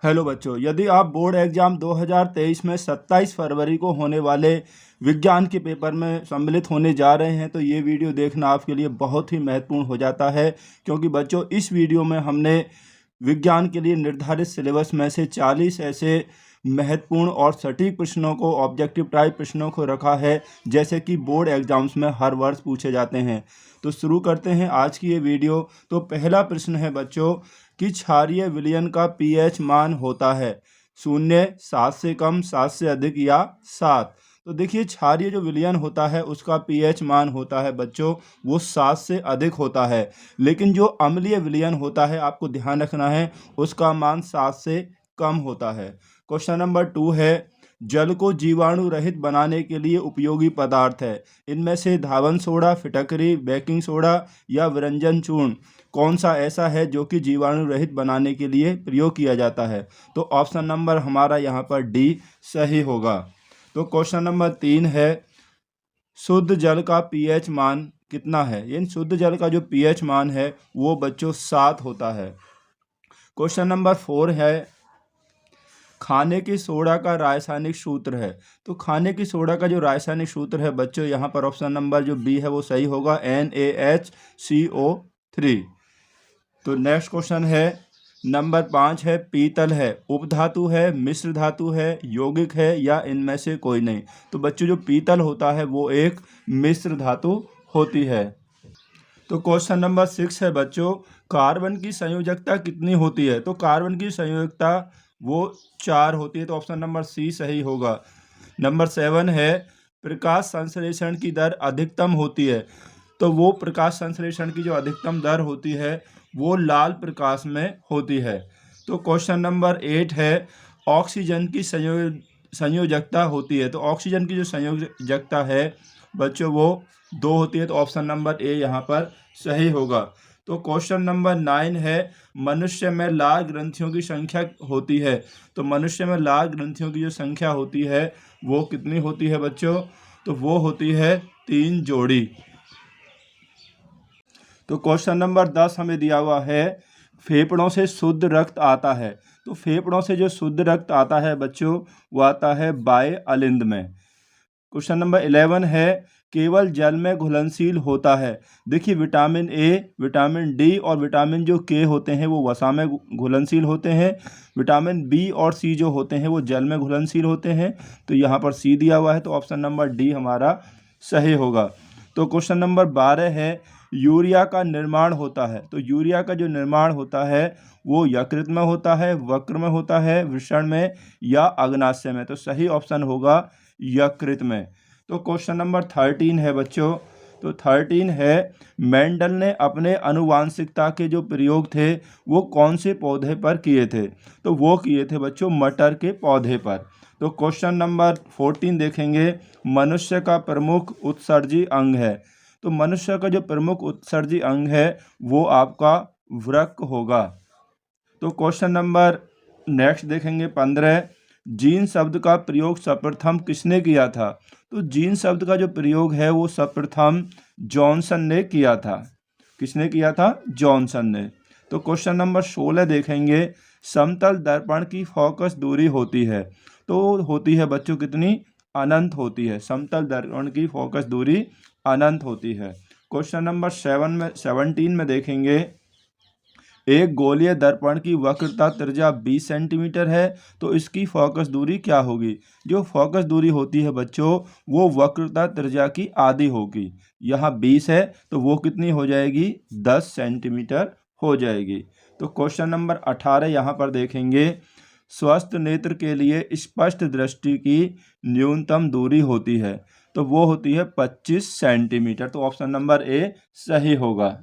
Hello बच्चों, यदि आप बोर्ड एग्जाम 2023 में 27 फरवरी को होने वाले विज्ञान के पेपर में सम्मिलित होने जा रहे हैं तो ये वीडियो देखना आपके लिए बहुत ही महत्वपूर्ण हो जाता है। क्योंकि बच्चों, इस वीडियो में हमने विज्ञान के लिए निर्धारित सिलेबस में से 40 ऐसे महत्वपूर्ण और सटीक प्रश्नों को, ऑब्जेक्टिव टाइप प्रश्नों को रखा है, जैसे कि बोर्ड एग्जाम्स में हर वर्ष पूछे जाते हैं। तो शुरू करते हैं आज की ये वीडियो। तो पहला प्रश्न है बच्चों कि क्षारीय विलयन का पीएच मान होता है 0, 7 से कम, 7 से अधिक या 7। तो देखिए, क्षारीय जो विलयन होता है उसका पीएच मान होता है बच्चों वो 7 से अधिक होता है। लेकिन जो अम्लीय विलयन होता है, आपको ध्यान रखना है, उसका मान 7 से कम होता है। क्वेश्चन नंबर 2 है, जल को जीवाणु रहित बनाने के लिए उपयोगी पदार्थ है। इनमें से धावन सोडा, फिटकरी, बेकिंग सोडा या विरंजन चूर्ण कौन सा ऐसा है जो कि जीवाणु रहित बनाने के लिए प्रयोग किया जाता है? तो ऑप्शन नंबर हमारा यहाँ पर डी सही होगा। तो क्वेश्चन नंबर 3 है, शुद्ध जल का पीएच मान कितना है? यानी शुद्ध जल का जो पीएच मान है वो बच्चों 7 होता है। क्वेश्चन नंबर 4 है, खाने की सोडा का रासायनिक सूत्र है। तो खाने की सोडा का जो रासायनिक सूत्र है बच्चों, यहाँ पर ऑप्शन नंबर जो बी है वो सही होगा, NaHCO3। तो नेक्स्ट क्वेश्चन है, नंबर 5 है, पीतल है, उपधातु है, मिश्र धातु है, यौगिक है या इनमें से कोई नहीं? तो बच्चों, जो पीतल होता है वो एक मिश्र धातु होती है। तो क्वेश्चन नंबर 6 है बच्चों, कार्बन की संयोजकता कितनी होती है? तो कार्बन की संयोजकता वो 4 होती है। तो ऑप्शन नंबर सी सही होगा। नंबर 7 है, प्रकाश संश्लेषण की दर अधिकतम होती है। तो वो प्रकाश संश्लेषण की जो अधिकतम दर होती है वो लाल प्रकाश में होती है। तो क्वेश्चन नंबर 8 है, ऑक्सीजन की संयोजकता होती है। तो ऑक्सीजन की जो संयोजकता है बच्चों वो 2 होती है। तो ऑप्शन नंबर ए यहाँ पर सही होगा। तो क्वेश्चन नंबर 9 है, मनुष्य में लाल ग्रंथियों की संख्या होती है। तो मनुष्य में लाल ग्रंथियों की जो संख्या होती है वो कितनी होती है बच्चों? तो वो होती है 3 जोड़ी। तो क्वेश्चन नंबर 10 हमें दिया हुआ है, फेफड़ों से शुद्ध रक्त आता है। तो फेफड़ों से जो शुद्ध रक्त आता है बच्चों वो आता है बाह्य अलिंद में। क्वेश्चन नंबर 11 है, केवल जल में घुलनशील होता है। देखिए, विटामिन ए, विटामिन डी और विटामिन जो के होते हैं वो वसा में घुलनशील होते हैं। विटामिन बी और सी जो होते हैं वो जल में घुलनशील होते हैं। तो यहाँ पर सी दिया हुआ है। तो ऑप्शन नंबर डी हमारा सही होगा। तो क्वेश्चन नंबर 12 है, यूरिया का निर्माण होता है। तो यूरिया का जो निर्माण होता है वो यकृत में होता है, वक्र में होता है, वृषण में या अग्नाशय में? तो सही ऑप्शन होगा यकृत में। तो क्वेश्चन नंबर 13 है बच्चों। तो 13 है, मेंडल ने अपने आनुवांशिकता के जो प्रयोग थे वो कौन से पौधे पर किए थे? तो वो किए थे बच्चों मटर के पौधे पर। तो क्वेश्चन नंबर 14 देखेंगे, मनुष्य का प्रमुख उत्सर्जी अंग है। तो मनुष्य का जो प्रमुख उत्सर्जी अंग है वो आपका वृक्क होगा। तो क्वेश्चन नंबर नेक्स्ट देखेंगे 15, जीन शब्द का प्रयोग सर्वप्रथम किसने किया था? तो जीन शब्द का जो प्रयोग है वो सर्वप्रथम जॉनसन ने किया था। किसने किया था? जॉनसन ने। तो क्वेश्चन नंबर 16 देखेंगे, समतल दर्पण की फोकस दूरी होती है। तो होती है बच्चों कितनी? अनंत होती है। समतल दर्पण की फोकस दूरी अनंत होती है। क्वेश्चन नंबर 17 में देखेंगे, एक गोलीय दर्पण की वक्रता त्रिज्या 20 सेंटीमीटर है तो इसकी फोकस दूरी क्या होगी? जो फोकस दूरी होती है बच्चों वो वक्रता त्रिज्या की आधी होगी। यहाँ 20 है तो वो कितनी हो जाएगी? 10 सेंटीमीटर हो जाएगी। तो क्वेश्चन नंबर 18 यहाँ पर देखेंगे, स्वस्थ नेत्र के लिए स्पष्ट दृष्टि की न्यूनतम दूरी होती है। तो वो होती है 25 सेंटीमीटर। तो ऑप्शन नंबर ए सही होगा।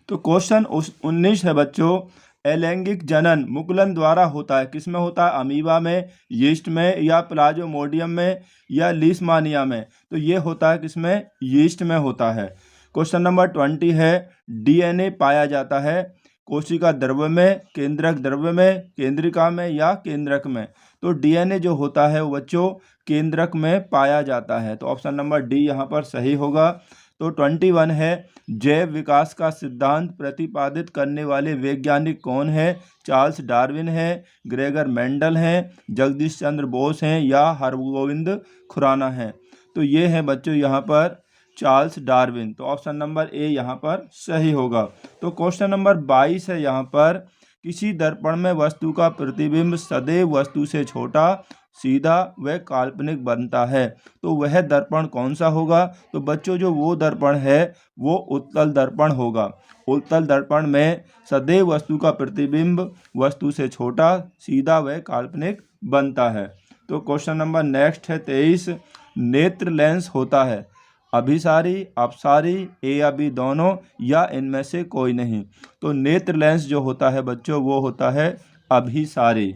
तो क्वेश्चन 19 है बच्चों, अलैंगिक जनन मुकुलन द्वारा होता है। किस में होता है? अमीबा में, यीस्ट में या प्लाज्मोडियम में या लीशमानिया में? तो ये होता है किसमें? यीस्ट में होता है। क्वेश्चन नंबर 20 है, डीएनए पाया जाता है कोशिका द्रव्य में, केंद्रक द्रव्य में, केंद्रिका में या केंद्रक में? तो डीएनए जो होता है वो बच्चों केंद्रक में पाया जाता है। तो ऑप्शन नंबर डी यहाँ पर सही होगा। तो 21 है जैव विकास का सिद्धांत प्रतिपादित करने वाले वैज्ञानिक कौन है? चार्ल्स डार्विन है, ग्रेगर मेंडल हैं, जगदीश चंद्र बोस हैं या हरगोविंद खुराना हैं। तो ये है बच्चों यहाँ पर चार्ल्स डार्विन। तो ऑप्शन नंबर ए यहाँ पर सही होगा। तो क्वेश्चन नंबर 22 है यहाँ पर, किसी दर्पण में वस्तु का प्रतिबिंब सदैव वस्तु से छोटा, सीधा व काल्पनिक बनता है, तो वह दर्पण कौन सा होगा? तो बच्चों जो वो दर्पण है वो उत्तल दर्पण होगा। उत्तल दर्पण में सदैव वस्तु का प्रतिबिंब वस्तु से छोटा, सीधा व काल्पनिक बनता है। तो क्वेश्चन नंबर नेक्स्ट है 23, नेत्र लेंस होता है अभिसारी, अपसारी, ए या बी दोनों, या इनमें से कोई नहीं। तो नेत्र लेंस जो होता है बच्चों वो होता है अभिसारी।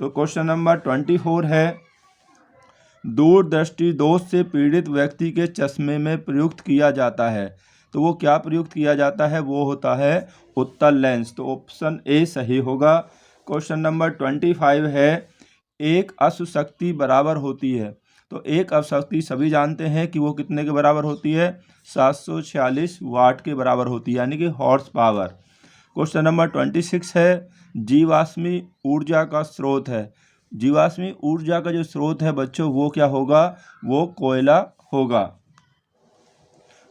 तो क्वेश्चन नंबर 24 है, दूरदृष्टि दोष से पीड़ित व्यक्ति के चश्मे में प्रयुक्त किया जाता है, तो वो क्या प्रयुक्त किया जाता है? वो होता है उत्तल लेंस। तो ऑप्शन ए सही होगा। क्वेश्चन नंबर 25 है, एक अश्वशक्ति बराबर होती है, तो एक अश्वशक्ति सभी जानते हैं कि वो कितने के बराबर होती है? 746 वाट के बराबर होती है, यानी कि हॉर्स पावर। क्वेश्चन नंबर 26 है, जीवाश्मी ऊर्जा का स्रोत है। जीवाश्मी ऊर्जा का जो स्रोत है बच्चों वो क्या होगा? वो कोयला होगा।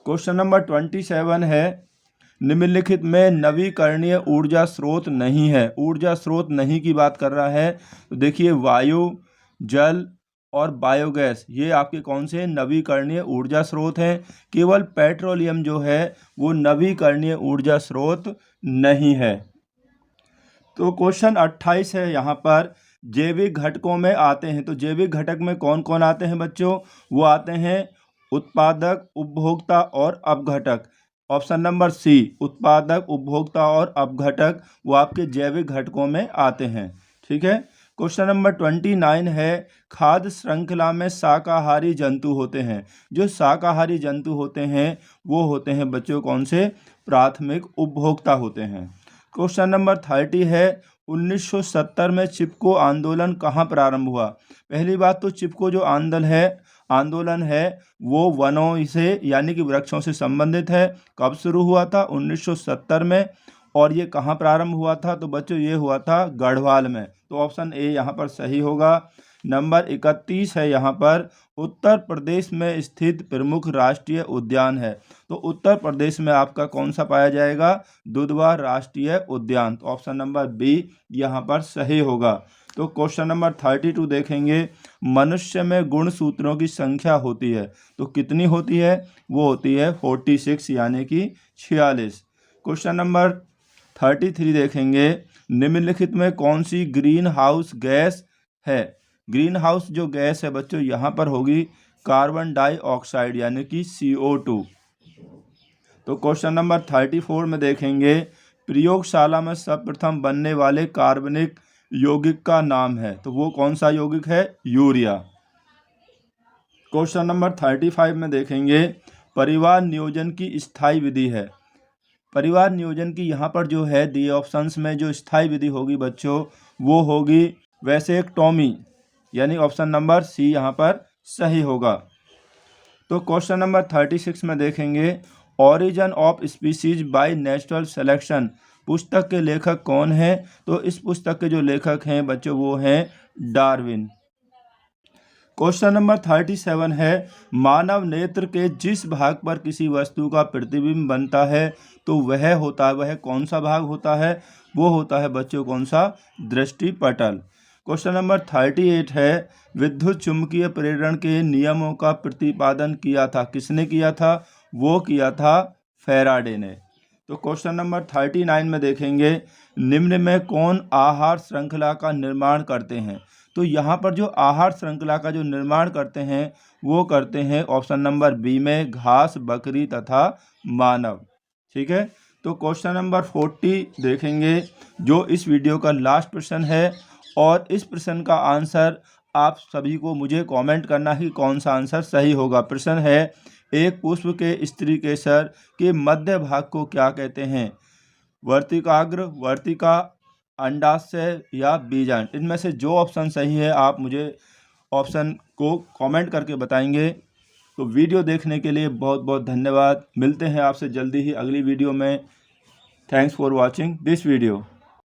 क्वेश्चन नंबर 27 है, निम्नलिखित में नवीकरणीय ऊर्जा स्रोत नहीं है। ऊर्जा स्रोत नहीं की बात कर रहा है, तो देखिए वायु, जल और बायोगैस ये आपके कौन से नवीकरणीय ऊर्जा स्रोत हैं। केवल पेट्रोलियम जो है वो नवीकरणीय ऊर्जा स्रोत नहीं है। तो क्वेश्चन 28 है यहाँ पर, जैविक घटकों में आते हैं, तो जैविक घटक में कौन कौन आते हैं बच्चों? वो आते हैं उत्पादक, उपभोक्ता और अपघटक। ऑप्शन नंबर सी, उत्पादक, उपभोक्ता और अपघटक वो आपके जैविक घटकों में आते हैं। ठीक है। क्वेश्चन नंबर 29 है, खाद्य श्रृंखला में शाकाहारी जंतु होते हैं। जो शाकाहारी जंतु होते हैं वो होते हैं बच्चों कौन से? प्राथमिक उपभोक्ता होते हैं। क्वेश्चन नंबर 30 है, 1970 में चिपको आंदोलन कहाँ प्रारंभ हुआ? पहली बात तो चिपको जो आंदोलन है वो वनों से यानी कि वृक्षों से संबंधित है। कब शुरू हुआ था? 1970 में। और ये कहाँ प्रारंभ हुआ था? तो बच्चों ये हुआ था गढ़वाल में। तो ऑप्शन ए यहाँ पर सही होगा। नंबर 31 है यहाँ पर, उत्तर प्रदेश में स्थित प्रमुख राष्ट्रीय उद्यान है। तो उत्तर प्रदेश में आपका कौन सा पाया जाएगा? दुधवा राष्ट्रीय उद्यान। तो ऑप्शन नंबर बी यहाँ पर सही होगा। तो क्वेश्चन नंबर 32 देखेंगे, मनुष्य में गुणसूत्रों की संख्या होती है, तो कितनी होती है? वो होती है 46 यानी कि 46। क्वेश्चन नंबर 33 देखेंगे, निम्नलिखित में कौन सी ग्रीन हाउस गैस है? ग्रीन हाउस जो गैस है बच्चों यहाँ पर होगी कार्बन डाइऑक्साइड यानी कि CO2। तो क्वेश्चन नंबर 34 में देखेंगे, प्रयोगशाला में सर्वप्रथम बनने वाले कार्बनिक यौगिक का नाम है, तो वो कौन सा यौगिक है? यूरिया। क्वेश्चन नंबर 35 में देखेंगे, परिवार नियोजन की स्थायी विधि है। परिवार नियोजन की यहाँ पर जो है दिए ऑप्शंस में जो स्थायी विधि होगी बच्चों वो होगी वैसेक्टोमी, यानी ऑप्शन नंबर सी यहाँ पर सही होगा। तो क्वेश्चन नंबर 36 में देखेंगे, origin of species by natural selection पुस्तक के लेखक कौन हैं? तो इस पुस्तक के जो लेखक हैं बच्चों वो हैं डार्विन। क्वेश्चन नंबर 37 है, मानव नेत्र के जिस भाग पर किसी वस्तु का प्रतिबिंब बनता है तो वह कौन सा भाग होता है? वो होता है बच्चों कौन सा? दृष्टिपटल। क्वेश्चन नंबर 38 है, विद्युत चुम्बकीय प्रेरण के नियमों का प्रतिपादन किया था, किसने किया था? वो किया था फैराडे ने। तो क्वेश्चन नंबर 39 में देखेंगे, निम्न में कौन आहार श्रृंखला का निर्माण करते हैं? तो यहाँ पर जो आहार श्रृंखला का जो निर्माण करते हैं वो करते हैं ऑप्शन नंबर बी में घास, बकरी तथा मानव। ठीक है। तो क्वेश्चन नंबर 40 देखेंगे जो इस वीडियो का लास्ट प्रश्न है, और इस प्रश्न का आंसर आप सभी को मुझे कमेंट करना है कि कौन सा आंसर सही होगा। प्रश्न है, एक पुष्प के स्त्री केसर के मध्य भाग को क्या कहते हैं? वर्तिकाग्र, वर्तिका, अंडाशय या बीजांड। इनमें से जो ऑप्शन सही है आप मुझे ऑप्शन को कमेंट करके बताएंगे। तो वीडियो देखने के लिए बहुत बहुत धन्यवाद। मिलते हैं आपसे जल्दी ही अगली वीडियो में। Thanks for watching this video.